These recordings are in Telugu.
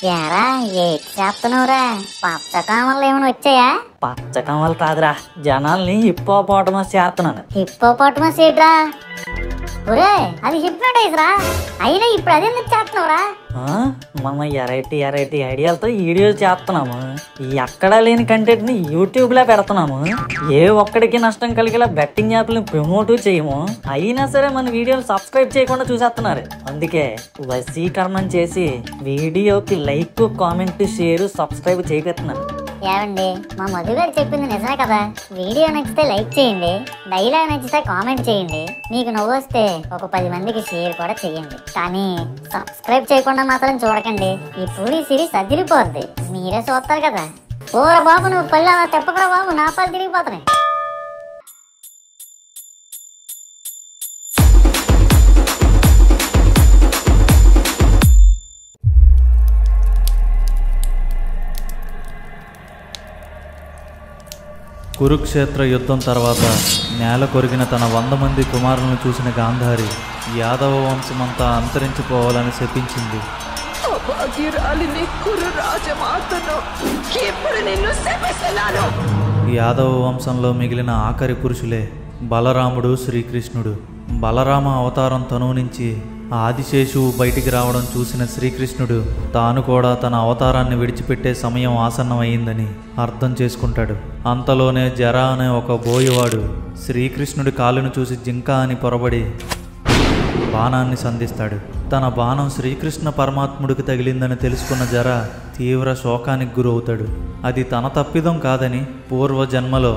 ఎరా ఏటి చేస్తున్నావురా? పచ్చకామలు ఏమైనా వచ్చాయా? పచ్చకమలు కాదురా, జనాల్ని హిప్పోపోటమస్ చేస్తున్నాను. హిప్పోపోటమస్ ఏట్రా? ఒరే అది హిప్నోటైజ్ రా. అయినా ఇప్పుడు అదెందుకు చేస్తున్నావురా? మనం ఎరైటీ ఐడియాలతో వీడియోలు చేస్తున్నాము. ఎక్కడా లేని కంటెంట్ ని యూట్యూబ్ లో పెడుతున్నాము. ఏ ఒక్కడికి నష్టం కలిగేలా బెట్టింగ్ యాప్లను ప్రమోట్ చేయము. అయినా సరే మన వీడియోలు సబ్స్క్రైబ్ చేయకుండా చూసేస్తున్నారు. అందుకే వశీకరణం చేసి వీడియోకి లైక్, కామెంట్, షేర్, సబ్స్క్రైబ్ చేయగలుగుతున్నాను. ఏమండి, మా మధు గారు చెప్పింది నిజమే కదా. వీడియో నచ్చితే లైక్ చేయండి, డైలాగ్ నచ్చితే కామెంట్ చేయండి, మీకు నవ్వు వస్తే ఒక 10 మందికి షేర్ కూడా చేయండి. కానీ సబ్స్క్రైబ్ చేయకుండా మాత్రం చూడకండి. ఈ పూరి సిరీస్ అదిరిపోద్ది, మీరే చూస్తారు కదా. ఓరా బాబు, నువ్వు పళ్ళు అలా తెప్పకరా బాబు, నా పళ్ళు తిరిగిపోతున్నాయి. కురుక్షేత్ర యుద్ధం తర్వాత నేల కొరిగిన తన 100 మంది కుమారులను చూసిన గాంధారి యాదవ వంశమంతా అంతరించిపోవాలని శపించింది. యాదవ వంశంలో మిగిలిన ఆఖరి పురుషులే బలరాముడు, శ్రీకృష్ణుడు. బలరామ అవతారం తనువు నుంచి ఆదిశేషువు బయటికి రావడం చూసిన శ్రీకృష్ణుడు తాను కూడా తన అవతారాన్ని విడిచిపెట్టే సమయం ఆసన్నమయ్యిందని అర్థం చేసుకుంటాడు. అంతలోనే జర అనే ఒక బోయవాడు శ్రీకృష్ణుడి కాలును చూసి జింక అని పొరబడి బాణాన్ని సంధిస్తాడు. తన బాణం శ్రీకృష్ణ పరమాత్ముడికి తగిలిందని తెలుసుకున్న జర తీవ్ర శోకానికి గురవుతాడు. అది తన తప్పిదం కాదని, పూర్వజన్మలో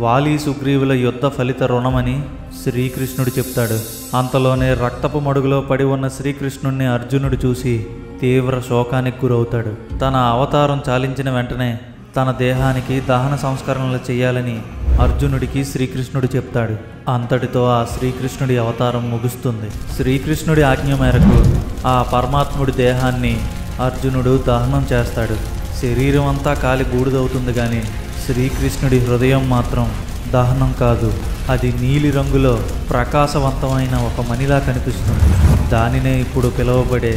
వాలి సుగ్రీవుల యుద్ధ ఫలిత రుణమని శ్రీకృష్ణుడు చెప్తాడు. అంతలోనే రక్తపు మడుగులో పడి ఉన్న శ్రీకృష్ణుడిని అర్జునుడు చూసి తీవ్ర శోకానికి గురవుతాడు. తన అవతారం చాలించిన వెంటనే తన దేహానికి దహన సంస్కరణలు చేయాలని అర్జునుడికి శ్రీకృష్ణుడు చెప్తాడు. అంతటితో ఆ శ్రీకృష్ణుడి అవతారం ముగుస్తుంది. శ్రీకృష్ణుడి ఆజ్ఞ మేరకు ఆ పరమాత్ముడి దేహాన్ని అర్జునుడు దహనం చేస్తాడు. శరీరం అంతా కాలి బూడిదవుతుంది, కానీ శ్రీకృష్ణుడి హృదయం మాత్రం దహనం కాదు. అది నీలి రంగులో ప్రకాశవంతమైన ఒక మణిలా కనిపిస్తుంది. దానినే ఇప్పుడు పిలువబడే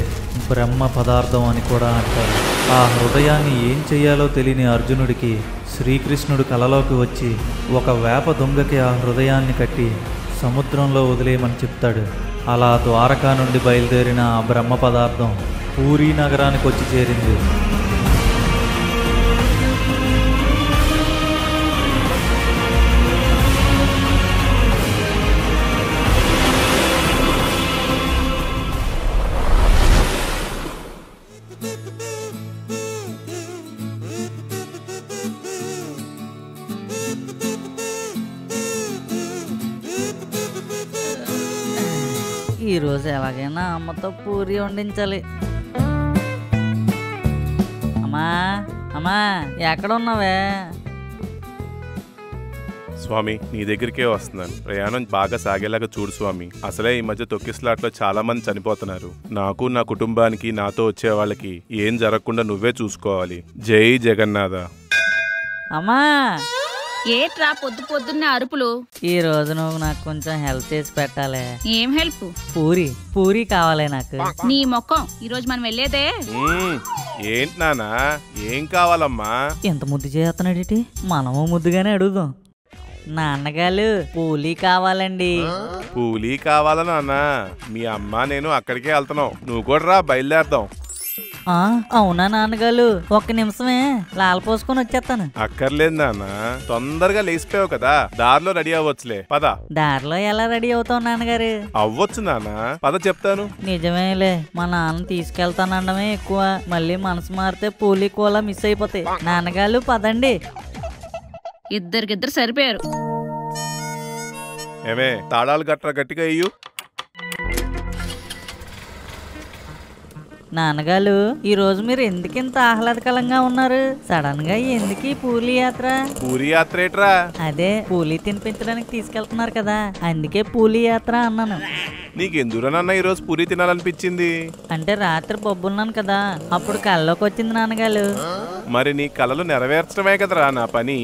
బ్రహ్మ పదార్థం అని కూడా అంటారు. ఆ హృదయాన్ని ఏం చెయ్యాలో తెలియని అర్జునుడికి శ్రీకృష్ణుడు కలలోకి వచ్చి ఒక వేప దొంగకి ఆ హృదయాన్ని కట్టి సముద్రంలో వదిలేయమని చెప్తాడు. అలా ద్వారకా నుండి బయలుదేరిన ఆ బ్రహ్మ పదార్థం పూరీ నగరానికి వచ్చి చేరింది. ఈరోజు ఎలాగైనా అమ్మతో పూరి వండించాలి. అమ్మా అమ్మా, ఎక్కడున్నావే? స్వామి, నీ దగ్గరికే వస్తున్నాను. ప్రయాణం బాగా సాగేలాగా చూడు స్వామి. అసలే ఈ మధ్య తొక్కిస్లాట్లో చాలా మంది చనిపోతున్నారు. నాకు, నా కుటుంబానికి, నాతో వచ్చే వాళ్ళకి ఏం జరగకుండా నువ్వే చూసుకోవాలి. జై జగన్నాథ. అమ్మా, ఏట్రా పొద్దున్నే అరుపులు? ఈ రోజు నువ్వు నాకు కొంచెం హెల్ప్ చేసి పెట్టాలి. ఏం హెల్ప్? పూరి కావాలి నాకు. నీ మొక్కం, ఈ రోజు మనం వెళ్ళేదే. ఏంటి నానా, ఏం కావాలమ్మా? ఎంత ముద్దు చేస్తున్నాడేటి? మనము ముద్దుగానే అడుగుదాం. నాన్నగారు, పూలి కావాలండి. పూలి కావాలా నాన్న? మీ అమ్మ నేను అక్కడికే వెళ్తున్నావు. నువ్వు కూడా రా, బయలుదేరదాం. అవునా నాన్నగారు? ఒక్క నిమిషమే, లాల పోసుకొని వచ్చేస్తాను. అక్కర్లేదు నాన్న, తొందరగా లేచిపోయావు కదా, దారిలో రెడీ అవ్వచ్చులే. పద. దారిలో ఎలా రెడీ అవుతావు నాన్నగారు? అవ్వచ్చు నాన్న, పద చెప్తాను. నిజమేలే, మా నాన్న తీసుకెళ్తానండమే ఎక్కువ. మళ్ళీ మనసు మారితే పూలి కూడా మిస్ అయిపోతాయి. నాన్నగారు పదండి. ఇద్దరికిద్దరు సరిపోయారు. ఏమే, తాళాలు గట్రా గట్టిగా ఇయ్యు. నాన్నగారు, ఈ రోజు మీరు ఎందుకు ఇంత ఆహ్లాదకరంగా ఉన్నారు? సడన్ గా ఎందుకు ఈ పూలి యాత్ర? పూరి యాత్ర ఏట్రా? అదే పూలి తినిపించడానికి తీసుకెళ్తున్నారు కదా, అందుకే పూలి యాత్ర అన్నాను. నీకెందురనన్నా ఈ రోజు పూరి తినాలనిపించింది? అంటే రాత్రి పబ్బున్నాను కదా, అప్పుడు కళ్ళలోకి వచ్చింది నాన్నగారు. మరి నీ కళలు నెరవేర్చడమే కదరా నా పని.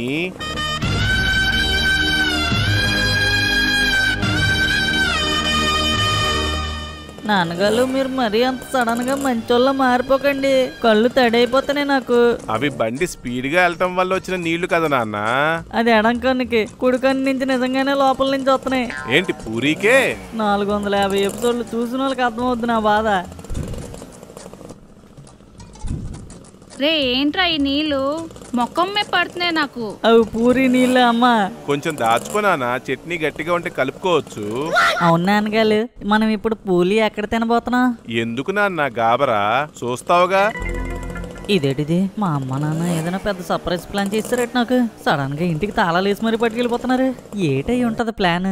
నాన్నగారు మీరు మరీ అంత సడన్ గా మంచోళ్ళ మారిపోకండి, కళ్ళు తడైపోతున్నాయి నాకు. అవి బండి స్పీడ్ గా వెళ్ళటం వల్ల వచ్చిన నీళ్లు కదా నాన్న. అది ఎడం కన్నుకి, కుడి కన్ను నుంచి నిజంగానే లోపల నుంచి వస్తున్నాయి. ఏంటి పూరీకే? 450 ఎపిసోడ్లు చూసిన వాళ్ళకి అర్థమవుద్ది నా బాధ. రే ఏంట్రా ఈ నీళ్లు మొక్కం మీద పడుతున్నాయి నాకు. అవి పూరి నీళ్ళే అమ్మా. కొంచెం దాచుకున్నానా, చట్నీ గట్టిగా ఉంటే కలుపుకోవచ్చు. అవును నాన్నగారు, మనం ఇప్పుడు పూలి ఎక్కడ తినబోతున్నాం? ఎందుకు నాన్న గాబరా, చూస్తావుగా. ఇదేటిది, మా అమ్మ నాన్న ఏదైనా పెద్ద సర్ప్రైజ్ ప్లాన్ చేస్తారట నాకు. సడన్ గా ఇంటికి తాళాలు వేసి మరీ పట్టుకెళ్ళిపోతున్నారు. ఏటై ఉంటది ప్లాన్?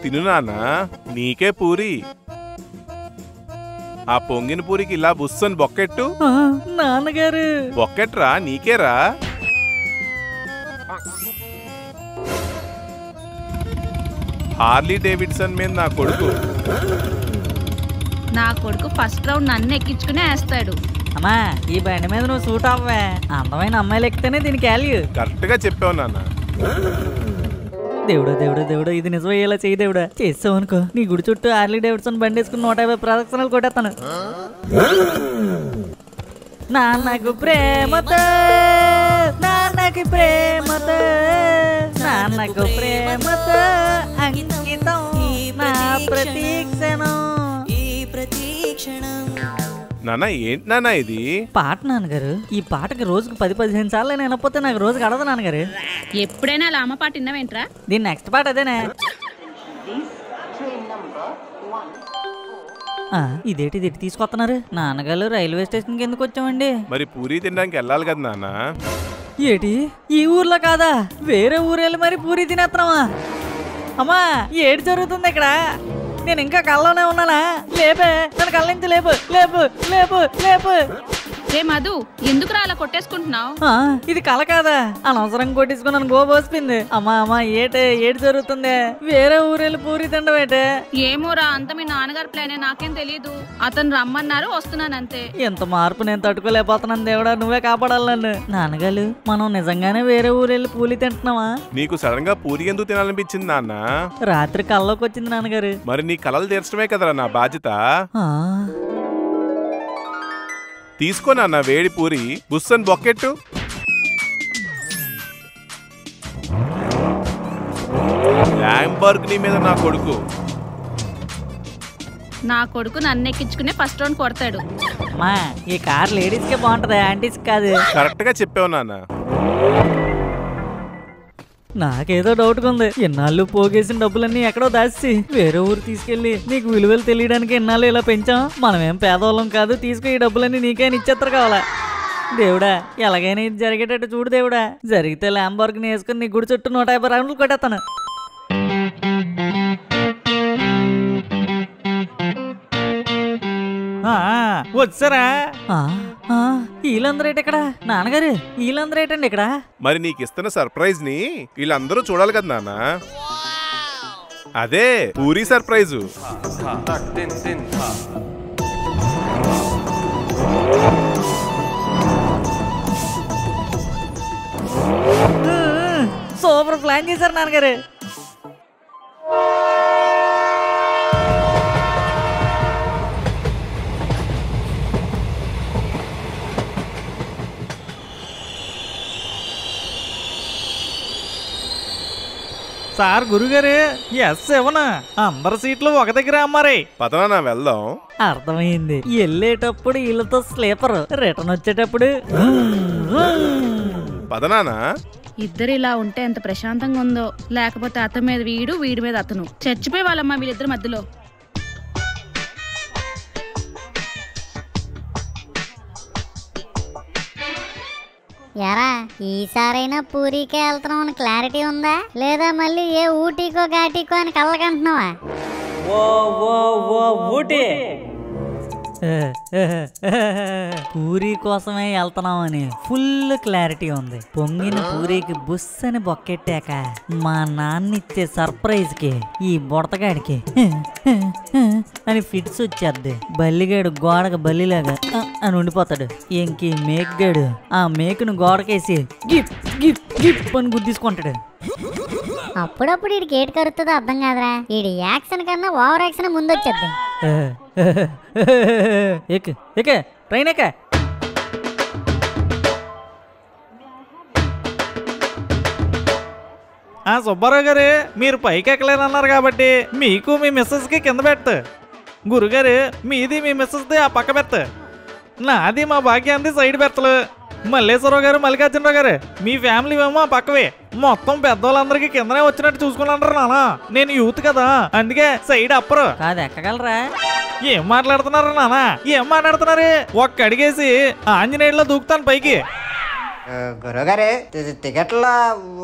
తిను నాన్న, నీకే పూరి. ఆ పొంగిన పూరికి ఇలా బుస్సని బొక్కెట్టు. నాన్నగారు బొక్కెట్రా, నీకేరా. హార్లీ డేవిడ్సన్ మీద నా కొడుకు. నా కొడుకు ఫస్ట్ రౌండ్ నన్ను ఎక్కించుకునే వేస్తాడు. అమ్మా ఈ బండి మీద నువ్వు సూట్ అవ్వే, అందమైన అమ్మాయిలు ఎక్కితేనే దీనికి వాల్యూ. కరెక్ట్ గా చెప్పావు నాన్న. దేవుడా దేవుడా దేవుడా, ఇది నిజమయ్యేలా చెయ్యి దేవుడా. చేసావు అనుకో, నీ గుడి చుట్టూ హార్లీ డేవిడ్సన్ బండి వేసుకుని 150 ప్రదక్షిణాలు కొట్టేస్తాను. నాన్నకు ప్రేమతో, నాన్నకి ప్రేమతో, నాన్నకు ప్రేమతో అంకితం నా ప్రతీక్షణం. నాన్న ఏంటి నాన్న ఇది? పాట నాన్నగారు. ఈ పాటకి రోజుకు 10-15 సార్లు నేను వినకపోతే నాకు రోజు గడవదు నాన్నగారు. ఎప్పుడైనా అలా అమ్మ పాట విన్నావేంట్రా? దీని నెక్స్ట్ పాట అదేనే. ఇదేంటి ఇది తీసుకొస్తున్నారు? నాన్నగారు రైల్వే స్టేషన్కి ఎందుకు వచ్చామండి? మరి పూరి తినడానికి వెళ్ళాలి కదా నాన్న. ఏటి ఈ ఊర్లో కాదా, వేరే ఊరెళ్ళి మరి పూరి తినేస్తున్నావా? అమ్మా ఏడు జరుగుతుంది ఇక్కడ? నేను ఇంకా కళ్ళలోనే ఉన్నానా? లేపే, నన్ను కళ్ళ నుంచి లేపు లేపు లేపు లేపు. రే మధు, ఎందుకురా అలా కొట్టేసుకుంటున్నావు? ఇది కళ కాదా? అనవసరంగా కొట్టేసుకున్నాను, గోబోసిపోయింది. అమ్మా అమ్మా ఏడు జరుగుతుంది? వేరే ఊరెళ్ళి పూరి తిండవేటే? ఏమోరా, అంత మీ నాన్నగారి ప్లానే, నాకేం తెలియదు. అతను రమ్మన్నారు, వస్తున్నాను అంతే. ఎంత మార్పు నేను తట్టుకోలేకపోతున్నాను దేవుడా, నువ్వే కాపాడాలి నన్ను. నాన్నగారు మనం నిజంగానే వేరే ఊరెళ్ళి పూరి తింటున్నావా? నీకు సడన్ గా పూరి ఎందుకు తినాలనిపించింది నాన్న? రాత్రి కల్లోకి వచ్చింది నాన్నగారు. మరి నీ కలలు తీర్చడమే కదరా నా బాధ్యత. తీసుకో నాన్న వేడి పూరి, బుస్సన్ బొక్కెట్టు. ల్యాంబర్గినీ మీద నా కొడుకు. నా కొడుకు నన్ను ఎక్కించుకునే ఫస్ట్ రౌండ్ కొడతాడు. అమ్మా ఈ కార్ లేడీస్ కే బాగుంటది, ఆంటీస్ కాదు. కరెక్ట్ గా చెప్పావు నాన్న. నాకేదో డౌట్ గా ఉంది. ఎన్నాళ్ళు పోగేసిన డబ్బులన్నీ ఎక్కడో దాచి వేరే ఊరు తీసుకెళ్లి నీకు విలువలు తెలియడానికి ఎన్నాళ్ళు ఇలా పెంచాం. మనమేం పేదవాళ్ళం కాదు, తీసుకు ఈ డబ్బులన్నీ నీకైనా ఇచ్చేస్తారు కావాలా? దేవుడా ఎలాగైనా ఇది జరిగేటట్టు చూడు దేవుడా. జరిగితే ల్యాంబోర్గిని వేసుకుని నీ గుడి చుట్టూ 150 రౌండ్లు కొట్టేస్తాను. వచ్చారా? వీళ్ళందరూ ఏంటి ఇక్కడ? నాన్నగారు వీళ్ళందరూ ఏంటండి ఇక్కడ? మరి నీకు ఇస్తున్న సర్ప్రైజ్ ని వీళ్ళందరూ చూడాలి కదా నాన్న. అదే పూరి సర్ప్రైజు. సూపర్ ప్లాన్ చేశారు నాన్నగారు. సార్ గురుగారు ఎస్ ఇవ్వనా? అందరు సీట్లు ఒక దగ్గర అమ్మారే. పదనా వెళ్దాం. అర్థమైంది. వెళ్ళేటప్పుడు వీళ్ళతో స్లీపర్, రిటర్న్ వచ్చేటప్పుడు పదనానా. ఇద్దరు ఇలా ఉంటే ఎంత ప్రశాంతంగా ఉందో. లేకపోతే అతని మీద వీడు, వీడి మీద అతను. చచ్చిపోయి వాళ్ళమ్మ వీళ్ళిద్దరి మధ్యలో. ఎరా ఈసారైనా పూరీకే వెళ్తున్నాం అని క్లారిటీ ఉందా, లేదా మళ్ళీ ఏ ఊటీకో ఘాటీకో అని కళ్ళకంటున్నావా? ఊటీ పూరి కోసమే వెళ్తున్నామని ఫుల్ క్లారిటీ ఉంది. పొంగిన పూరికి బుస్ అని బొక్కెట్టాక మా నాన్న ఇచ్చే సర్ప్రైజ్ కి ఈ బుడతగాడికి అని ఫిట్స్ వచ్చేద్ది. బల్లిగాడు గోడకు బల్లిలాగా అని ఉండిపోతాడు. ఇంకి మేక్గాడు ఆ మేకును గోడకేసి గిప్ గిప్ గిప్ అని గుద్దేసుకుంటాడు. అప్పుడప్పుడు వీడికి ఏటి కరుతుందో అర్థం కాదురా. వీడి యాక్షన్ కన్నా ఓవర్ యాక్షన్ ముందు వచ్చేద్ది. ట్రైన్ ఎక్క. సుబ్బారావు గారు, మీరు పైకి ఎక్కలేనన్నారు కాబట్టి మీకు మీ మిస్సెస్కి కింద పెట్టు. గురుగారు, మీది మీ మిస్సెస్ది ఆ పక్క పెట్టు. నాది మా భాగ్యాంది సైడ్ పెట్టలు. మల్లేశ్వరరావు గారు, మల్లికార్జునరావు గారు, మీ ఫ్యామిలీ ఏమో పక్కవే. మొత్తం పెద్దవాళ్ళందరికీ కిందనే వచ్చినట్టు చూసుకున్నాంటారు నాన్న. నేను యూత్ కదా, అందుకే సైడ్ అప్పరు. కాదు, ఎక్కగలరా? ఏం మాట్లాడుతున్నారు నాన్న? ఏం మాట్లాడుతున్నారు? ఒక్క అడిగేసి ఆంజనేయుల్లో దూకుతాను పైకి. గురుగారు, టికెట్లో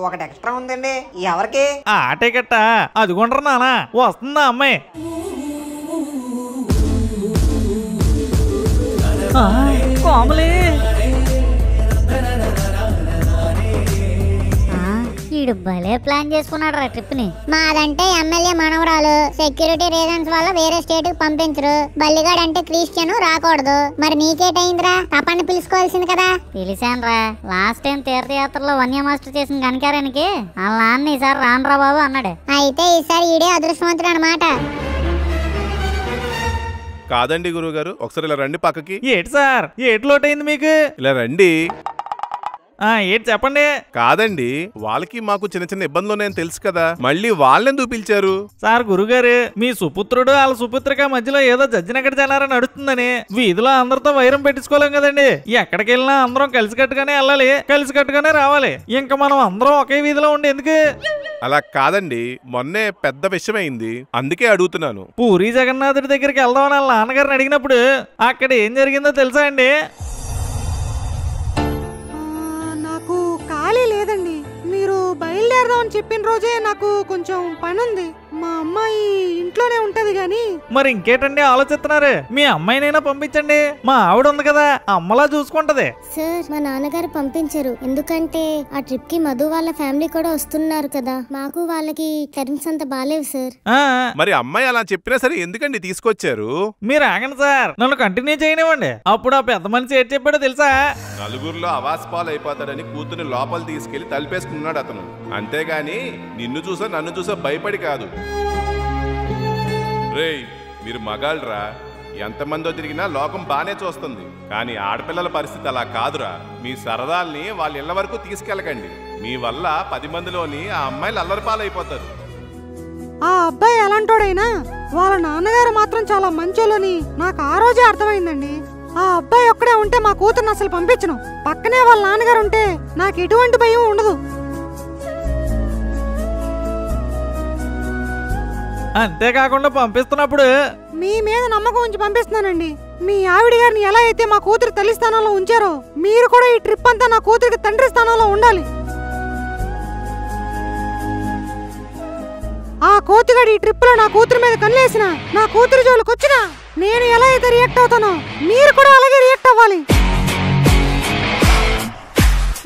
ఒకటి ఎక్స్ట్రా ఉందండి. ఎవరికి? ఆ టికెట్ అదిగొంటారు నాన్న. వస్తుందా అమ్మాయి? కోమలి, వీడు భలే ప్లాన్ చేసుకున్నాడు రా ట్రిప్ ని. మాదంటే ఎమ్మెల్యే మనవరాలు, సెక్యూరిటీ రీజన్స్ వల్ల వేరే స్టేట్ కి పంపించరు. బల్లిగాడు అంటే క్రిస్టియన్, రాకూడదు. మరి నీకేటైందిరా? తప్పని పిలుచుకోవాల్సింది కదా. పిలిచాను రా. లాస్ట్ టైం తీర్థయాత్రలో వన్య మాస్టర్ చేసిన కనికారానికి వాళ్ళ నాన్న ఈసారి రానురా బాబు అన్నాడు. అయితే ఈసారి ఈడే అదృష్టవంతుడు అన్నమాట. కాదండి గురువుగారు, ఒకసారి ఇలా రండి పక్కకి. ఏటి సార్, ఏటి లోటైంది మీకు? ఇలా రండి. ఏటి చెప్పండి. కాదండి, వాళ్ళకి మాకు చిన్న చిన్న ఇబ్బందులు ఉన్నాయని తెలుసు కదా, మళ్ళీ వాళ్ళెందుకు పిలిచారు? సార్, గురుగారు, మీ సుపుత్రుడు వాళ్ళ సుపుత్రిక మధ్యలో ఏదో జడ్జినెక్కడ జనారని నడుస్తుందని వీధిలో అందరితో వైరం పెట్టించుకోలేం కదండి. ఎక్కడికి వెళ్ళినా అందరం కలిసికట్టుగానే వెళ్ళాలి, కలిసికట్టుగానే రావాలి. ఇంకా మనం అందరం ఒకే వీధిలో ఉండి ఎందుకు? అలా కాదండి, మొన్నే పెద్ద విషయం అయింది, అందుకే అడుగుతున్నాను. పూరి జగన్నాథుడి దగ్గరికి వెళ్దామని వాళ్ళ నాన్నగారిని అడిగినప్పుడు అక్కడ ఏం జరిగిందో తెలుసా అండి? నాకు ఖాళీ లేదండి. మీరు బయలుదేరదామని చెప్పిన రోజే నాకు కొంచెం పని ఉంది. మా అమ్మాయి ఇంట్లోనే ఉంటది గాని. మరి ఇంకేటండి ఆలోచిస్తున్నారు? మీ అమ్మాయినైనా పంపించండి. మా ఆవిడ ఉంది కదా, అమ్మలా చూసుకుంటది. సార్, మా నాన్నగారు పంపించరు. ఎందుకంటే ఆ ట్రిప్ కి మధు వాళ్ళ ఫ్యామిలీ కూడా వస్తున్నారు కదా. మాకు వాళ్ళకి టర్మ్స్ అంత బాలేవు సార్. మరి అమ్మాయి అలా చెప్పినా సరే ఎందుకండి తీసుకొచ్చారు? మీరు ఆగండి సార్, నన్ను కంటిన్యూ చేయనివ్వండి. అప్పుడు ఆ పెద్ద మనిషి ఏం చెప్పాడో తెలుసా? నలుగురిలో అవాస్పాలు అయిపోతాడని కూతుర్ని లోపల తీసుకెళ్లి తలిపేసుకున్నాడు అతను. అంతేగాని నిన్ను చూసా నన్ను చూసా భయపడి కాదు. రేయ్, మీరు మగాళ్ళరా, ఎంతమందో తిరిగినా లోకం బానే చూస్తుంది. కానీ ఆడపిల్లల పరిస్థితి అలా కాదురా. మీ సరదాల్ని వాళ్ళ ఇళ్ల వరకు తీసుకెళ్ళకండి. మీ వల్ల 10 మందిలోని ఆ అమ్మాయిలు అల్లరిపాలైపోతారు. ఆ అబ్బాయి ఎలాంటోడైనా వాళ్ళ నాన్నగారు మాత్రం చాలా మంచోళ్ళని నాకు ఆ రోజే అర్థమైందండి. ఆ అబ్బాయి ఒక్కడే ఉంటే మా కూతుర్ని అసలు పంపించను. పక్కనే వాళ్ళ నాన్నగారు ఉంటే నాకు ఎటువంటి భయం ఉండదు. అంతేకాకుండా పంపిస్తున్నప్పుడు మీ మీద నమ్మకం ఉంచి పంపిస్తున్నానండి. మీ ఆవిడ గారిని ఎలా అయితే మా కూతురు తల్లి స్థానంలో ఉంచారో మీరు కూడా ఈ ట్రిప్ అంతా నా కూతురికి తండ్రి స్థానంలో ఉండాలి. ఆ కోతిగాడు ఈ ట్రిప్ లో నా కూతురు మీద కన్నేసిన, నా కూతురు జోలికి వచ్చినా నేను ఎలా అయితే రియాక్ట్ అవుతానో మీరు కూడా అలాగే రియాక్ట్ అవ్వాలి.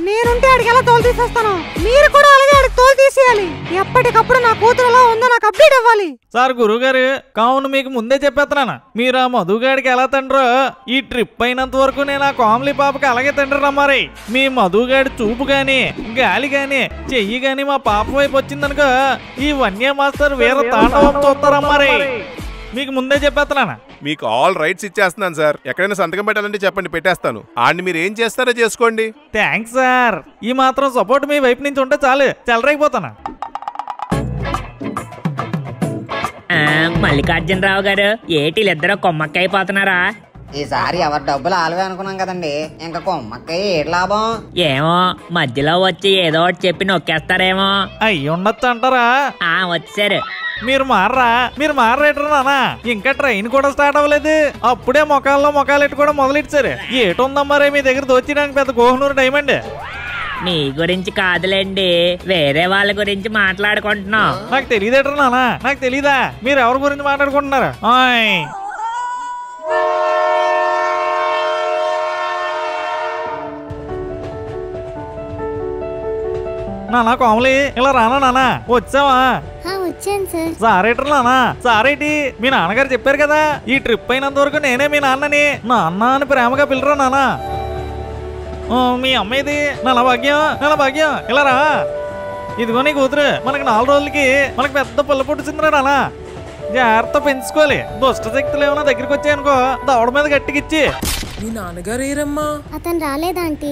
నేనుంటే ఆడికి ఎలా తోలు తీసేస్తానో మీరు కూడా అలాగే ఆడికి తోలు తీసేయాలి. ఎప్పటికప్పుడు నా కూతురు ఎలా ఉందో నాకు అప్డేట్ అవ్వాలి. సార్, గురువుగారు, కావును మీకు ముందే చెప్పేస్తున్నాను. మీరు ఆ మధుగాడికి ఎలా తండ్రో ఈ ట్రిప్ అయినంత వరకు నేను ఆ కోమలి పాపకి అలాగే తండ్రి రమ్మారి. మీ మధుగాడి చూపు గాని, గాలి గాని, చెయ్యి గాని మా పాప వైపు వచ్చిందనుకో ఈ వన్య మాస్టర్ వీర తాండవం చూస్తారమ్మారి. మీకు ముందే చెప్పేస్తున్నాను. మీకు ఆల్ రైట్స్ ఇచ్చేస్తున్నాను సార్. ఎక్కడైనా సంతకం పెట్టాలంటే చెప్పండి, పెట్టేస్తాను. ఆడిని మీరు ఏం చేస్తారో చేసుకోండి. Thanks sir. ఈ మాత్రం సపోర్ట్ మీ వైపు నుంచి ఉంటే చాలు, చెలరైపోతాను. మల్లికార్జునరావు గారు, ఏటిలిద్దరూ కొమ్మక్కైపోతున్నారా? ఈసారి ఎవరి డబ్బులు ఆలవే అనుకున్నాం కదండి. ఇంకా కొమ్మక్కయ్య ఏటి లాభం? ఏమో, మధ్యలో వచ్చి ఏదో ఒకటి చెప్పి నొక్కేస్తారేమో. అయ్యి ఉండొచ్చు అంటారా? వచ్చారు. మీరు మారేటరు నానా. ఇంకా ట్రైన్ కూడా స్టార్ట్ అవ్వలేదు, అప్పుడే మొఖాల్లో మొఖాలు ఎట్టుకోవడం మొదలెట్టారు. ఏటుందమ్మారే మీ దగ్గర దోచడానికి పెద్ద కోహనూరు డైమండ్. మీ గురించి కాదులేండి, వేరే వాళ్ళ గురించి మాట్లాడుకుంటున్నాం. నాకు తెలియదేటరు నానా, నాకు తెలీదా? మీరు ఎవరి గురించి మాట్లాడుకుంటున్నారు? నానా కోమలి, ఇలా రానా నానా? వచ్చావా? వచ్చాను సార్. సారేటర్ నానా, సారేటి? మీ నాన్నగారు చెప్పారు కదా ఈ ట్రిప్ అయినంత వరకు నేనే మీ నాన్నని. నాన్న అని ప్రేమగా పిల్లరా నానా. మీ అమ్మాయిది నల్ల భాగ్యం, ఇలా రా. ఇదిగో నీ కూతురు మనకి 4 రోజులకి మనకి పెద్ద పిల్ల పుట్టిందిరా నాన్న. జాగ్రత్త పెంచుకోవాలి. దుష్ట శక్తులు ఏమైనా దగ్గరికి వచ్చాయనుకో దవడ మీద గట్టికిచ్చి. మీ నాన్నగారు ఏరమ్మా? అతను రాలేదా ఆంటీ?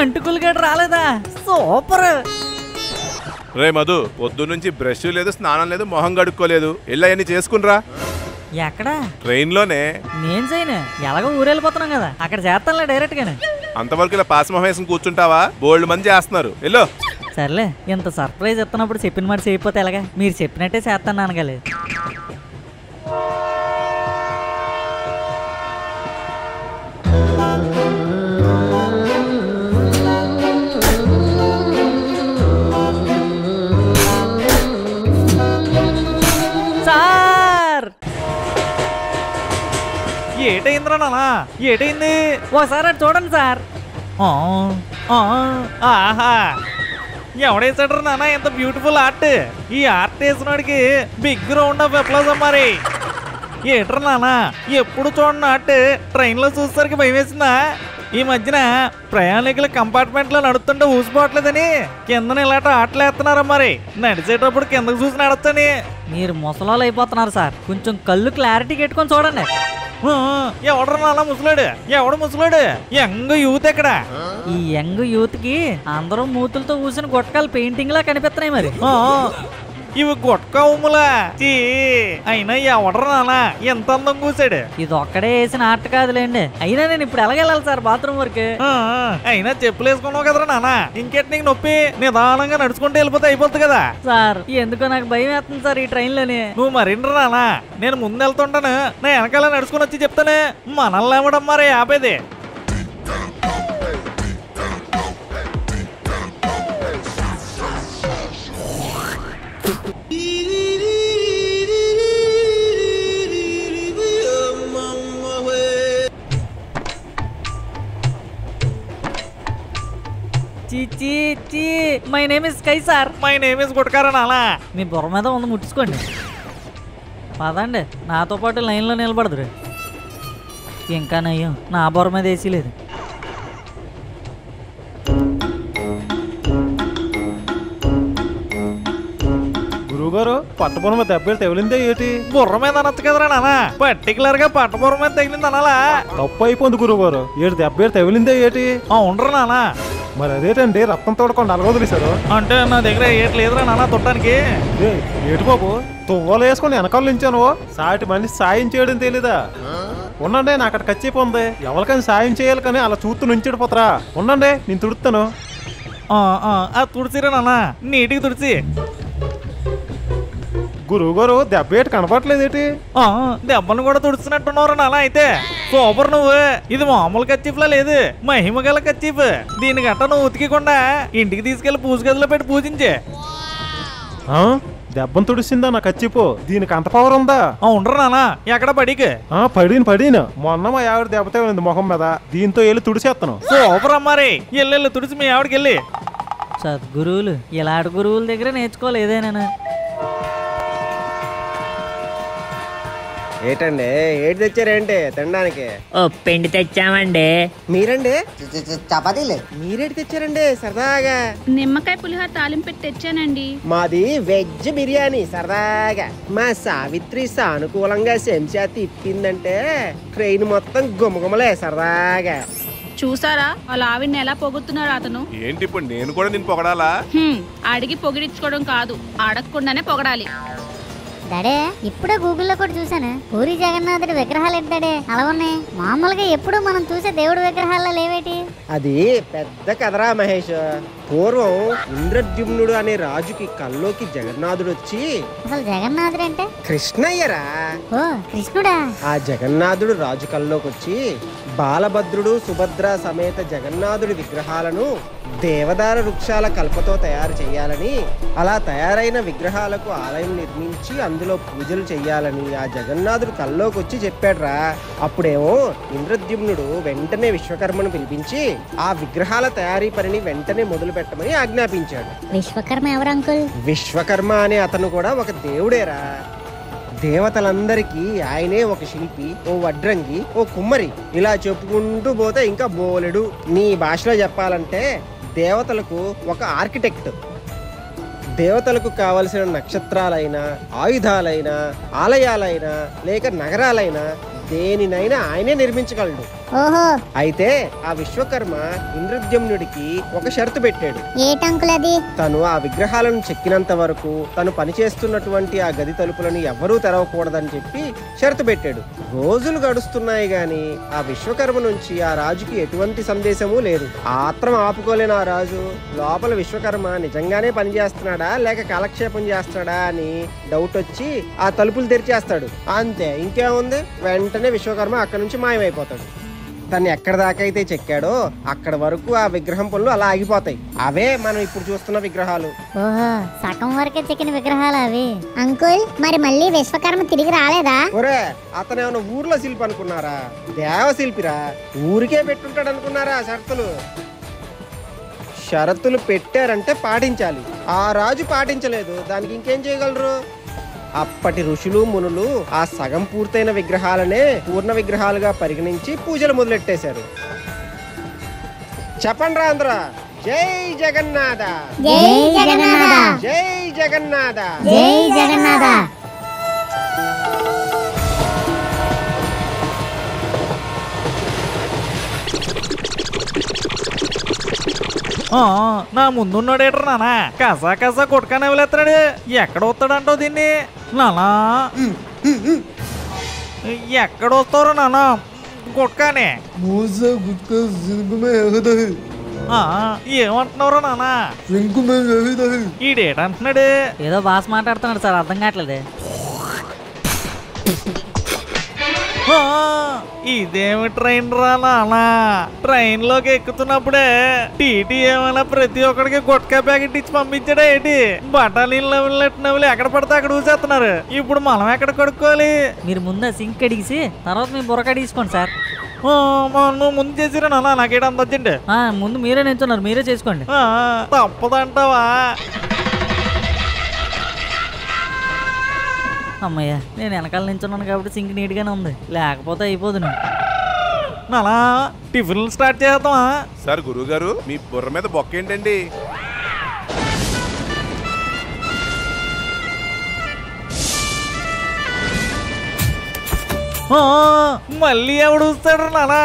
అంటుకులు గడ్డ రాలేదా? సూపర్. రే మధు, పొద్దు నుంచి బ్రష్ లేదు, స్నానం లేదు, మొహం కడుక్కోలేదు. ఇళ్ళ చేసుకునిరా. ఎక్కడ? ట్రైన్ లోనే. నేను చేయను, ఎలాగో ఊరెళ్ళిపోతున్నాం కదా, అక్కడ చేస్తానులే డైరెక్ట్ గానే. అంతవరకు ఇలా పాసమొహం వేసుకుని కూర్చుంటావా? బోల్డ్ మంది చేస్తున్నారు. ఎల్లో. సర్లే, ఇంత సర్ప్రైజ్ ఇస్తున్నప్పుడు చెప్పిన మాట చేయకపోతే ఎలాగా? మీరు చెప్పినట్టే చేస్తాను నాన్నగారు. సార్, ఏటైందిరా నాన్న? ఏటైంది? ఒకసారి అటు చూడండి సార్. ఆహా, ఎవడేసాడు నాన్న ఎంత బ్యూటిఫుల్ ఆర్ట్? ఈ ఆర్ట్ వేసినోడికి బిగ్ రౌండ్ ఆఫ్ అప్లాజ్ మరి. ఏట్రా నాన్న ఎప్పుడు చూడండి ఆర్ట్ ట్రైన్లో చూసేసరికి భయం వేసిందా? ఈ మధ్యన ప్రయాణికుల కంపార్ట్మెంట్లో నడుస్తుంటే ఊసిపోవట్లేదని కిందన ఇలాంటి ఆటలు వేస్తున్నారా మరి? నడిచేటప్పుడు కిందకు చూసి నడచ్చని. మీరు ముసలాలు అయిపోతున్నారు సార్, కొంచెం కళ్ళు క్లారిటీ పెట్టుకొని చూడండి. ఎవడరా నాన్న ముసలాడు? ఎవడు ముసలాడు? యంగ్ యూత్ ఎక్కడ? ఈ యంగ్ యూత్ కి అందరూ మూతులతో ఊసిన గుట్టకాలు పెయింటింగ్ లా కనిపిస్తున్నాయి మరి. ఇవి గుట్క ఉమ్ములా. అయినా ఎవడరా నాన్న ఎంత అందం కూసాడు? ఇది ఒక్కడే వేసిన ఆర్ట్ కాదులేండి. అయినా నేను ఇప్పుడు ఎలాగెళ్ళాలి సార్ బాత్రూమ్ వరకు? అయినా చెప్పులు వేసుకున్నావు కదరా నాన్న, ఇంకేటి నీకు నొప్పి? నిదానంగా నడుచుకుంటూ వెళ్ళిపోతే అయిపోతుంది కదా. సార్ ఎందుకో నాకు భయం వేస్తుంది సార్ ఈ ట్రైన్ లోని. నువ్వు మరిండ్రా నాన్న, నేను ముందు వెళ్తుంటాను, నా వెనకాల నడుచుకుని వచ్చి చెప్తాను. మనల్ని ఇవ్వడం మరి ఆపేది. My name is sky sir. My name is గుట్కారా నాన్న. మీ బుర్ర మీద ఉంది, ముట్టుకోండి. పదండి, నాతో పాటు లైన్లో నిలబడదురు. ఇంకా నయ్యం, నా బుర్ర మీద వేసి లేదు. గురువుగారు, పట్టబొర మీద దెబ్బలు తగిలిందే ఏంటి? బుర్ర మీద అనొచ్చు కదరా నాన్న, పర్టికులర్ గా పట్టబుర్ర మీద తగిలింది అనాలా? తప్పు అయిపోయింది గురువుగారు, ఏడు దెబ్బలు తగిలిందే ఏంటి? ఉండరు నాన్న. మరి అదేటండి రక్తం తోడుకొని నలగొదిలేశారు అంటే నా దగ్గర ఏటి లేదురా నాన్న తొట్టడానికి. ఏటి బాబు, తువ్వలు వేసుకొని వెనకాల నుంచాను, సాటి మనిషి సాయం చేయడం తెలీదా? ఉండండి, నాకు అక్కడ కచ్చిపోయి ఉంది, ఎవరికైనా సాయం చేయాలి కానీ అలా చూస్తూ నుంచిపోతారా? ఉండండి, నేను తుడుతాను. తుడిచిరా నాన్న, నీటికి తుడిచి. గురువుగారు, దెబ్బ ఏటి కనపడలేదేటి? దెబ్బను కూడా తుడుచున్నట్టున్నారు నాన్న. అయితే సూపర్ నువ్వు. ఇది మామూలు కచ్చిఫ్లా లేదు, మహిమ గల కచ్చిఫ్. దీని గట్ట నువ్వు ఉతికికుండా ఇంటికి తీసుకెళ్లి పూజ గదిలో పెట్టి పూజించే. దెబ్బను తుడిసిందా నా కచ్చిపో? దీనికి అంత పవర్ ఉందా? ఉండరు నాన్న, ఎక్కడ పడికి? పడిన మొన్న మా ఆవిడ దెబ్బతే ఉంది మొహం మీద, దీంతో వెళ్ళి తుడిచేస్తాను. సూపర్ అమ్మారి, ఎల్లెళ్ళు తుడిచి మీ ఆవిడకి వెళ్ళి. సద్గురువులు ఇలాంటి గురువుల దగ్గర నేర్చుకోవాలి ఏదైనా. ఏటండి, ఏటి తెచ్చారేంటి తినడానికి? ఓ పిండి తెచ్చామండి. మీరండి? చపాతీలే. మీరేటి తెచ్చారండి సరదాగా? నిమ్మకాయ పులిహోర తాలింపు పెట్టి తెచ్చానండి. మాది వెజ్ బిర్యానీ సరదాగా. మా సావిత్రి సానుకూలంగా చెంచా తిప్పిందంటే ట్రైన్ మొత్తం గుమగుమలే సరదాగా. చూసారా అలా ఆవిడ్ని ఎలా పొగుతున్నారు అతను? ఏంటి ఇప్పుడు నేను కూడా నేను పొగడాలా? అడిగి పొగిడించుకోవడం కాదు, అడగకుండానే పొగడాలి. డాడే, ఇప్పుడే గూగుల్లో కూడా చూసాను, పూరి జగన్నాథుడి విగ్రహాలు ఎట్టాడే అలా ఉన్నాయి. మామూలుగా ఎప్పుడు మనం చూసే దేవుడి విగ్రహాల్లో లేవేటి? అది పెద్ద కథరా మహేష్. పూర్వం ఇంద్రద్యుమ్నుడు అనే రాజుకి కల్లోకి జగన్నాథుడు వచ్చి, అసలు జగన్నాథుడు అంటే కృష్ణయ్యరా. ఓ కృష్ణుడా? ఆ జగన్నాథుడు రాజు కల్లోకి వచ్చి బాలభద్రుడు సుభద్ర సమేత జగన్నాథుడి విగ్రహాలను దేవదార వృక్షాల కల్పతో తయారు చేయాలని, అలా తయారైన విగ్రహాలకు ఆలయం నిర్మించి అందులో పూజలు చెయ్యాలని ఆ జగన్నాథుడు కల్లోకి వచ్చి చెప్పాడ్రా. అప్పుడేమో ఇంద్రద్యుమ్నుడు వెంటనే విశ్వకర్మను పిలిపించి ఆ విగ్రహాల తయారీ పనిని వెంటనే మొదలు పెట్టమని ఆజ్ఞాపించాడు. విశ్వకర్మ ఎవరు అంకుల్? విశ్వకర్మ అనే అతను కూడా ఒక దేవుడేరా. దేవతలందరికీ ఆయనే ఒక శిల్పి, ఓ వడ్రంగి, ఓ కుమ్మరి, ఇలా చెప్పుకుంటూ పోతే ఇంకా బోలెడు. నీ భాషలో చెప్పాలంటే దేవతలకు ఒక ఆర్కిటెక్ట్. దేవతలకు కావలసిన నక్షత్రాలైనా, ఆయుధాలైనా, ఆలయాలైనా లేక నగరాలైనా దేనినైనా ఆయనే నిర్మించగలడు. ఓహో, అయితే ఆ విశ్వకర్మ ఇంద్రద్యుమ్నుడికి ఒక షరతు పెట్టాడు. ఏ టంకులది? తను ఆ విగ్రహాలను చెక్కినంత వరకు తను పనిచేస్తున్నటువంటి ఆ గది తలుపులను ఎవ్వరూ తెరవకూడదని చెప్పి షరతు పెట్టాడు. రోజులు గడుస్తున్నాయి గాని ఆ విశ్వకర్మ నుంచి ఆ రాజుకి ఎటువంటి సందేశము లేదు. ఆత్రం ఆపుకోలేని ఆ రాజు లోపల విశ్వకర్మ నిజంగానే పనిచేస్తున్నాడా లేక కాలక్షేపం చేస్తున్నాడా అని డౌట్ వచ్చి ఆ తలుపులు తెరిచేస్తాడు. అంతే, ఇంకేముంది, వెంటనే విశ్వకర్మ అక్కడి నుంచి మాయమైపోతాడు. తను ఎక్కడ దాకా అయితే చెక్కాడో అక్కడ వరకు ఆ విగ్రహం పనులు అలా ఆగిపోతాయి. అవే మనం ఇప్పుడు చూస్తున్న విగ్రహాలు. ఓహో, సగం వరకే చెక్కిన విగ్రహాలు అవి. అంకుల్, మరి మళ్ళీ విశ్వకర్మ తిరిగి రాలేదా? ఒరే, అతను ఏమైనా ఊర్లో శిల్పి అనుకున్నారా? దేవశిల్పిరా, ఊరికే పెట్టుంటాడు అనుకున్నారా? షరతులు పెట్టారంటే పాటించాలి. ఆ రాజు పాటించలేదు, దానికి ఇంకేం చేయగలరు? అప్పటి ఋషులు మునులు ఆ సగం పూర్తయిన విగ్రహాలనే పూర్ణ విగ్రహాలుగా పరిగణించి పూజలు మొదలెట్టేశారు. చెప్పండి రా అందరూ, జై జగన్నాథ, జై జగన్నాథ, జై జగన్నాథ, జై జగన్నాథ. నా ముందున్నాడేట్రా నానా, కసా కసా కొట్టుకానే వెళ్ళేస్తాడు. ఎక్కడ వస్తాడంటావు దీన్ని నానా? ఎక్కడ వస్తారో నానా కొట్టుకానే? ఏమంటున్నారో నానా? ఈడేటంటున్నాడు? ఏదో భాష మాట్లాడుతున్నాడు సార్, అర్థం కావట్లేదు. ఇదేమి ట్రైన్ రా నానా? ట్రైన్ లోకి ఎక్కుతున్నప్పుడే టీటీ ఏమైనా ప్రతి ఒక్కడికి గుట్కా ప్యాకెట్ ఇచ్చి పంపించాడా ఏంటి? బఠానీలు నవ్వులు ఎక్కడ పడితే అక్కడ ఊసేస్తున్నారు. ఇప్పుడు మనం ఎక్కడ కొడుకోవాలి? మీరు ముందు సింక్ అడిగిసి తర్వాత మీ బుర్ర కడిగేసుకోండి సార్. నువ్వు ముందు చేసిరా నాన్న, నాకేట అంత వచ్చిండే. ముందు మీరే నించున్నారు, మీరే చేసుకోండి. తప్పదంటావా? అమ్మయ్య, నేను వెనకాల నించున్నాను కాబట్టి సింక్ నీట్గానే ఉంది, లేకపోతే అయిపోదు. నానా, టిఫిన్లు స్టార్ట్ చేద్దామా? సార్ గురువుగారు, మీ బుర్ర మీద బొక్క ఏంటండి? మళ్ళీ ఎవడు వస్తాడు నానా?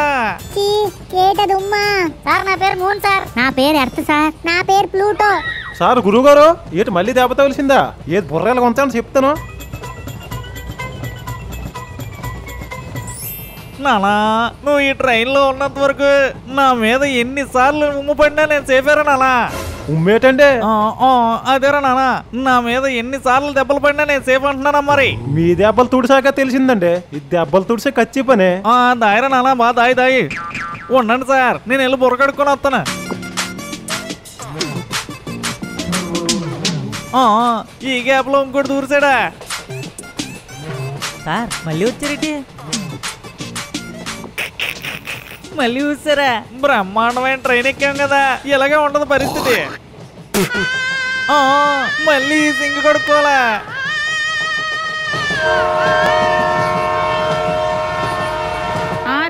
సార్, నా పేరు మూన్ సార్. నా పేరు ఎర్త్ సార్. నా పేరు ప్లూటో సార్. గురువుగారు, ఏటి మళ్ళీ దెబ్బ తగిలిసిందా? ఏది బుర్రలు కొంచాను చెప్తాను. నానా, నువ్వు ఈ ట్రైన్లో ఉన్నంత వరకు నా మీద ఎన్నిసార్లు ఉమ్ము పడినా నేను సేఫేరా నానా? ఉమ్మేటండి? అదేరా నానా, నా మీద ఎన్నిసార్లు దెబ్బలు పడినా నేను సేఫ్ అంటున్నానా? మరి మీ దెబ్బలు తుడిసాక తెలిసిందండి, ఈ దెబ్బలు తుడిసే కచ్చి పనే. దాయిరా నానా, బాగా దాయి ఉండండి సార్, నేను వెళ్ళి బుర్ర కడుక్కొని వస్తాను. ఈ గ్యాప్ లో ఇంకోటి దూరిసాడా? సార్ మళ్ళీ వచ్చారేటి? మళ్ళీ చూసారా? బ్రహ్మాండమైన ట్రైన్ ఎక్కాం కదా, ఇలాగే ఉండదు పరిస్థితి. మళ్ళీ సింగ్ కొడుకోవాలా?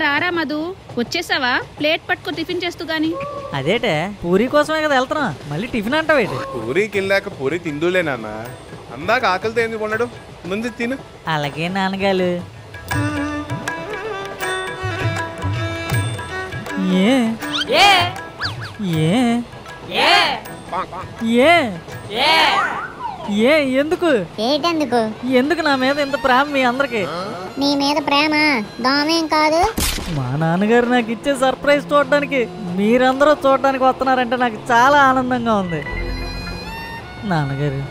రారా మధు, వచ్చేసావా? ప్లేట్ పట్టుకో టిఫిన్ చేస్తూ గాని. అదేటే, పూరి కోసమే కదా వెళ్తున్నా, మళ్ళీ టిఫిన్ అంటావేటి? పూరికి వెళ్ళాక పూరి తిందులే నాన్న, అందాక ఆకలితో ఎందుకు ఉండడు, ముందు తిను. అలాగే నాన్నగారు. ఎందుకు ఎందుకు నా మీద ఇంత ప్రేమ మీ అందరికి? నీ మీద ప్రేమ దామేం కాదు. మా నాన్నగారు నాకు ఇచ్చే సర్ప్రైజ్ చూడడానికి మీరందరూ చూడడానికి వస్తున్నారంటే నాకు చాలా ఆనందంగా ఉంది. నాన్నగారు,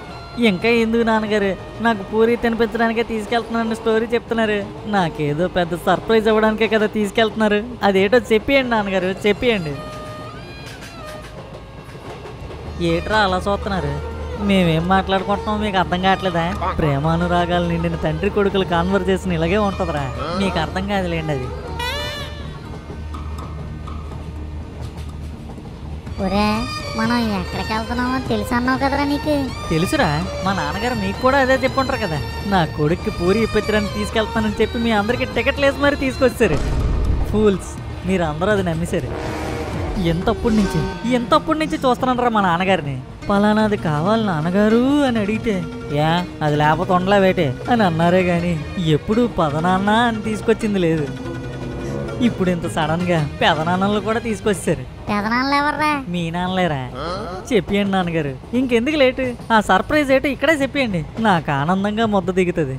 ఇంకా ఎందుకు నాన్నగారు నాకు పూరి తినిపించడానికే తీసుకెళ్తున్నాను స్టోరీ చెప్తున్నారు? నాకేదో పెద్ద సర్ప్రైజ్ ఇవ్వడానికే కదా తీసుకెళ్తున్నారు, అదేటో చెప్పేయండి నాన్నగారు, చెప్పేయండి. ఏట్రా అలా చూస్తున్నారు? మేమేం మాట్లాడుకుంటున్నాం మీకు అర్థం కావట్లేదా? ప్రేమానురాగాలు నిండిన తండ్రి కొడుకుల కాన్వర్జేషన్ ఇలాగే ఉంటుందిరా, మీకు అర్థం కాదులేండి అది. మనం ఎక్కడికి వెళ్తున్నామో తెలుసు అన్నావు కదరా నీకు? తెలుసురా, మా నాన్నగారు మీకు కూడా అదే చెప్పుంటారు కదా. నా కొడుక్కి పూరి ఇప్పించడానికి తీసుకెళ్తానని చెప్పి మీ అందరికి టికెట్లు వేసి మరి తీసుకొచ్చారు. ఫూల్స్, మీరు అందరూ అది నమ్మేశారు. ఎంతప్పటి నుంచి చూస్తున్నారా మా నాన్నగారిని. పలానాది కావాలి నాన్నగారు అని అడిగితే యా అది లేకపోతే ఉండలేవేటే అని అన్నారే గాని ఎప్పుడు పదనాన్న అని తీసుకొచ్చింది లేదు. ఇప్పుడు ఇంత సడన్ గా పెదనాన్నలు కూడా తీసుకొచ్చారు. పెదనాన్నలు ఎవర్రా? మీ నాన్నలేరా? చెప్పేయండి నాన్నగారు, ఇంకెందుకు లేటు, ఆ సర్ప్రైజ్ ఏంటో ఇక్కడే చెప్పేయండి, నాకు ఆనందంగా ముద్ద దిగుతుంది.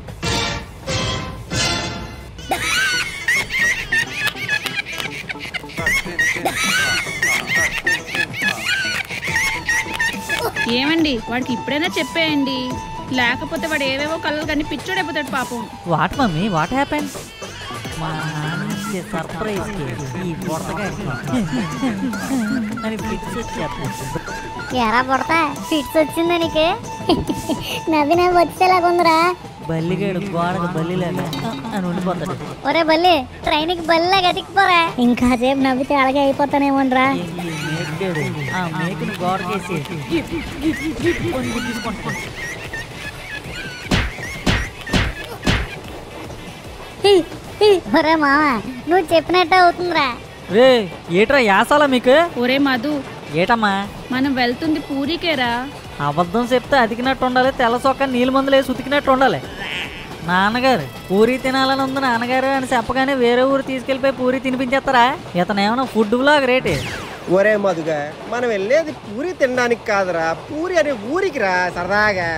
ఏమండి వాడికి ఇప్పుడైనా చెప్పేయండి, లేకపోతే వాడు ఏవేవో కళ్ళు కానీ పిచ్చోడైపోతాడు పాపం. What mummy, what happens? మా నాన్న సర్ప్రైజ్ ఈ అని ఫిక్స్ వచ్చేస్తా. ఎరా బుడతా, ఫిట్స్ వచ్చిందా నీకు? నవ్వి నవ్వి వచ్చేలాగుందిరా. బల్లిగాడు గోడకు బల్లిలాగా అని ఉండిపోతాడు. ఒరే బల్లి, ట్రైన్కి బల్లిలాగా అతికిపోరా. ఇంకా సేపు నవ్వితే అలాగే అయిపోతానేమోనరా. మేకాడు ఆ మేకను గోడకేసి తీసుకుంటాడు. ఒరే మామ, నువ్వు చెప్పినట్టు అవుతుందిరా. రే ఏట్రా యాసాలా మీకు? ఒరే మధు, ఏటమ్మా మనం వెళ్తుంది పూరికేరా. అబద్ధం చెప్తే అతికినట్టు ఉండాలి, తెల్ల చొక్క నీళ్ళు మందులు వేసి ఉతికినట్టు ఉండాలి. నాన్నగారు పూరి తినాలని ఉంది నాన్నగారు అని చెప్పగానే వేరే ఊరు తీసుకెళ్ళిపోయి పూరి తినిపించేస్తారా? ఇతను ఏమన్నా ఫుడ్ బ్లాగ్ రేటే. ఒరే మధుగా, మనం వెళ్ళేది పూరి తినడానికి కాదురా, పూరి అనే ఊరికి రా సరదాగా.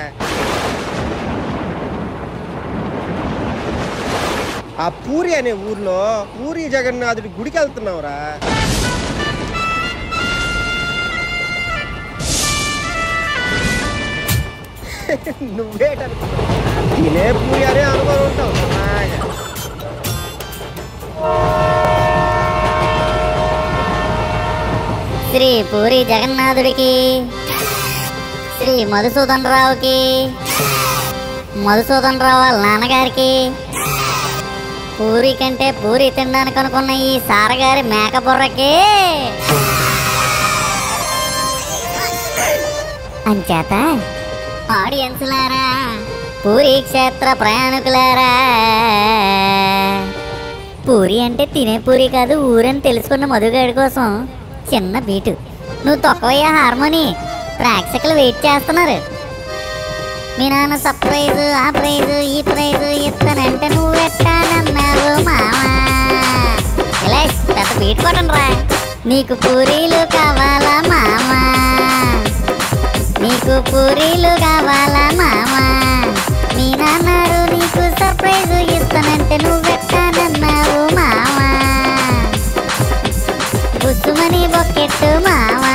ఆ పూరి అనే ఊర్లో పూరి జగన్నాథుడి గుడికి వెళ్తున్నావురా. నువ్వేటనుకున్నావు, తినే పూరి అనే అనుభవం ఉంటావు సరదాగా. శ్రీ పూరి జగన్నాథుడికి, శ్రీ మధుసూదన్ రావుకి, మధుసూదన్ రావు వాళ్ళ నాన్నగారికి, పూరి కంటే పూరి తినడానికి అనుకున్న ఈ సారగారి మేక బుర్రకి అంచేత ఆడియన్స్లారా, పూరి క్షేత్ర ప్రయాణికులారా, పూరి అంటే తినే పూరి కాదు ఊరని తెలుసుకున్న మధుగాడి కోసం చిన్న బీటు. నువ్వు తొక్కవయ్యా హార్మోని, ప్రేక్షకులు వెయిట్ చేస్తున్నారు. మీ నాన్న సర్ప్రైజ్, ఆ ప్రైజు ఈ ప్రైజు ఇస్తానంటే నువ్వు ఎట్టానన్నావు మావా. ఇలా పెద్ద బీట్ కొట్టండి రా. నీకు పూరీలు కావాలా మామా, నీకు పూరీలు కావాలా మామా, మీ నాన్నారు నీకు సర్ప్రైజ్ ఇస్తానంటే నువ్వు ఎట్టానన్నావు మావా. బుద్ధుమని బొక్కెట్టు మావా.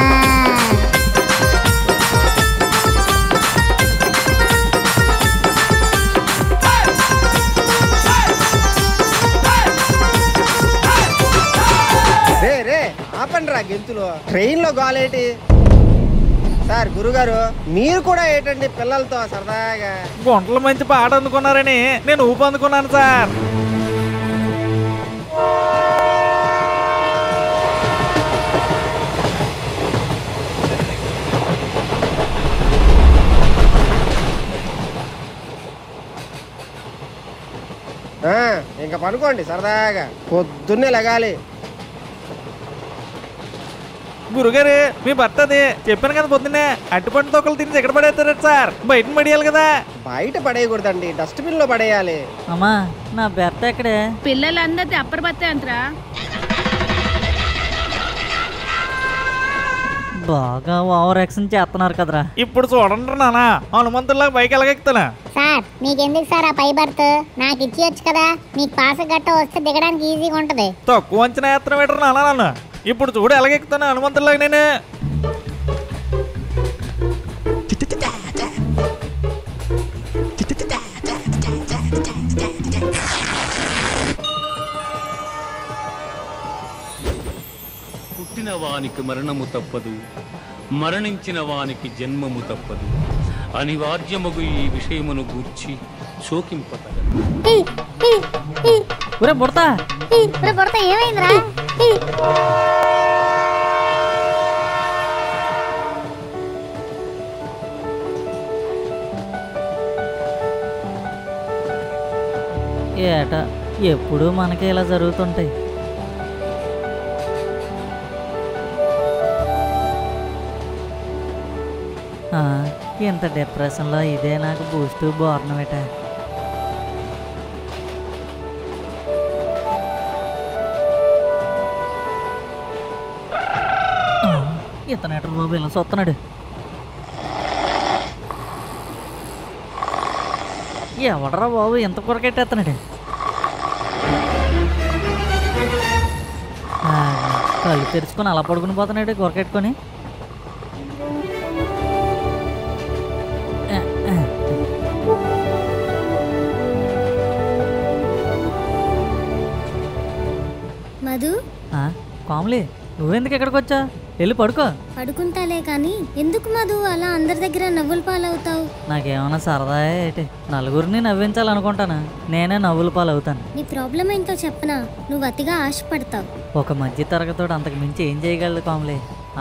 రే రే ఆపండి రా గెంతులు, ట్రైన్లో గాలేటి. సార్ గురుగారు, మీరు కూడా ఏంటండి పిల్లలతో సరదాగా? గుంటలు మంచి పాట అందుకున్నారని నేను ఊపు అందుకున్నాను సార్. ఇంకా పనుకోండి సరదాగా, పొద్దున్నే లెగాలి. గురుగారు, మీ భర్త అది చెప్పాను కదా పొద్దున్నే అట్టిపండు తొక్కలు తిని ఎక్కడ పడేస్తారు సార్? బయట పడేయాలి కదా. బయట పడేయకూడదండి, డస్ట్బిన్ లో పడేయాలి. అమ్మా నా భర్త ఎక్కడే? పిల్లలందరిది అప్పర్ బత్తే అంతరా. బాగా ఓవర్ యాక్షన్ చేస్తున్నారు కదరా. ఇప్పుడు చూడండి నాన్న, హనుమంతుల్లా పైకి ఎలాగెక్తానా? సార్ మీకెందుకు సార్ ఆ పై బర్త్? నాకు ఇచ్చేయచ్చు కదా, మీకు పాస్ గట్ట వస్తే దిగడానికి ఈజీగా ఉంటది. తక్కువ అంచనా ఎత్తనం పెట్టరు నాన్న నన్ను. ఇప్పుడు చూడు ఎలాగెక్కుతాను హనుమంతుల్లాగా నేను. పుట్టిన వానికి మరణము తప్పదు, మరణించిన వానికి జన్మము తప్పదు. అనివార్యమగు ఈ విషయమును గూర్చి శోకింపతగదు. ఒరే బుడతా, ఏమైందిరా? ఏట ఎప్పుడు మనకి ఇలా జరుగుతుంటాయి. ఇంత డిప్రెషన్లో ఇదే నాకు బూస్ట్ బోర్నమేట. ఇతనేటర్ బాబు ఇలా చూస్తున్నాడు. ఎవడరా బాబు ఎంత కొరకెట్టేస్తున్నాడు? కళ్ళు తెరుచుకొని అలా పడుకుని పోతున్నాడు కొరకెట్టుకొని. మధు, కామ్లీ నువ్వెందుకు ఎక్కడికి వచ్చా? వెళ్ళి పడుకో. పడుకుంటాలే కానీ ఎందుకు మధు అలా అందరి దగ్గర నవ్వుల పాలవుతావు? నాకేమన్నా సరదా ఏంటి? నలుగురిని నవ్వించాలనుకుంటాను, నేనే నవ్వుల పాలవుతాను. నీ ప్రాబ్లం ఏంటో చెప్పనా? నువ్వు అతిగా ఆశపడతావు. ఒక మధ్య తరగతోడు అంతకు మించి ఏం చేయగలడు కామ్లీ?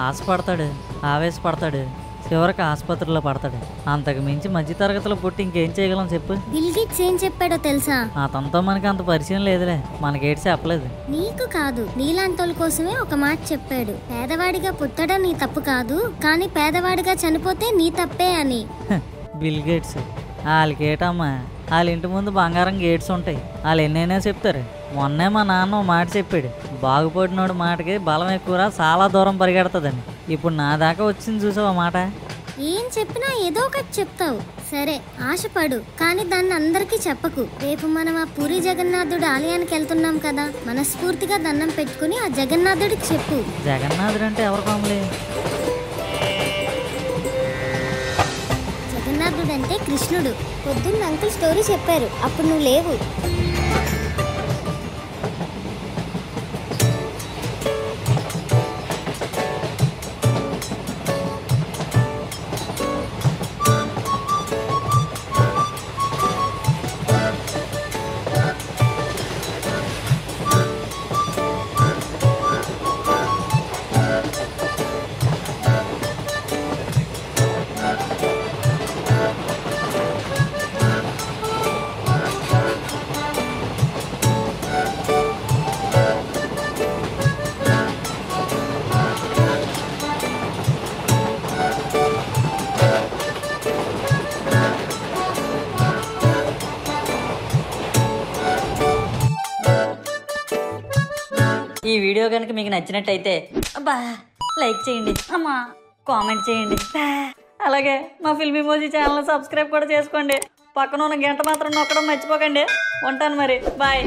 ఆశపడతాడు, ఆవేశపడతాడు, చివరికి ఆసుపత్రిలో పడతాడు. అంతకు మించి మధ్య తరగతిలో పుట్టి ఇంకేం చేయగలం చెప్పు? బిల్ గేట్స్ ఏం చెప్పాడో తెలుసా? అతనితో మనకి అంత పరిచయం లేదులే, మనకేటి చెప్పలేదు. నీకు కాదు, నీలాంటోళ్ళ కోసమే ఒక మాట చెప్పాడు. పేదవాడిగా పుట్టడం నీ తప్పు కాదు, కానీ పేదవాడిగా చనిపోతే నీ తప్పే అని. బిల్ గేట్స్ వాళ్ళకేటమ్మా, వాళ్ళ ఇంటి ముందు బంగారం గేట్స్ ఉంటాయి, వాళ్ళు ఎన్నైనా చెప్తారు. మొన్నే మా నాన్న మాట చెప్పాడు, బాగుపడినోడు మాటకి బలం ఎక్కువరా, చాలా దూరం పరిగెడతదని. ఇప్పుడు నా దాకా వచ్చింది చూసావా మాట? ఏం చెప్పినా ఏదో ఒకటి చెప్తావు. సరే ఆశపడు, కానీ దాన్ని అందరికీ చెప్పకు. రేపు మనం ఆ పూరి జగన్నాథుడు ఆలయానికి వెళ్తున్నాం కదా, మనస్ఫూర్తిగా దండం పెట్టుకుని ఆ జగన్నాథుడికి చెప్పు. జగన్నాథుడు అంటే ఎవరు కామ్లీ? జగన్నాథుడు అంటే కృష్ణుడు. పొద్దున్న అంకుల్ స్టోరీ చెప్పారు, అప్పుడు నువ్వు లేవు. ఈ వీడియో కనుక మీకు నచ్చినట్టయితే లైక్ చేయండి, కామెంట్ చేయండి, అలాగే మా ఫిల్మ్ ఇమోజీ ఛానల్ సబ్స్క్రైబ్ కూడా చేసుకోండి. పక్కన ఉన్న గంట మాత్రం నొక్కడం మర్చిపోకండి. ఉంటాను మరి, బాయ్.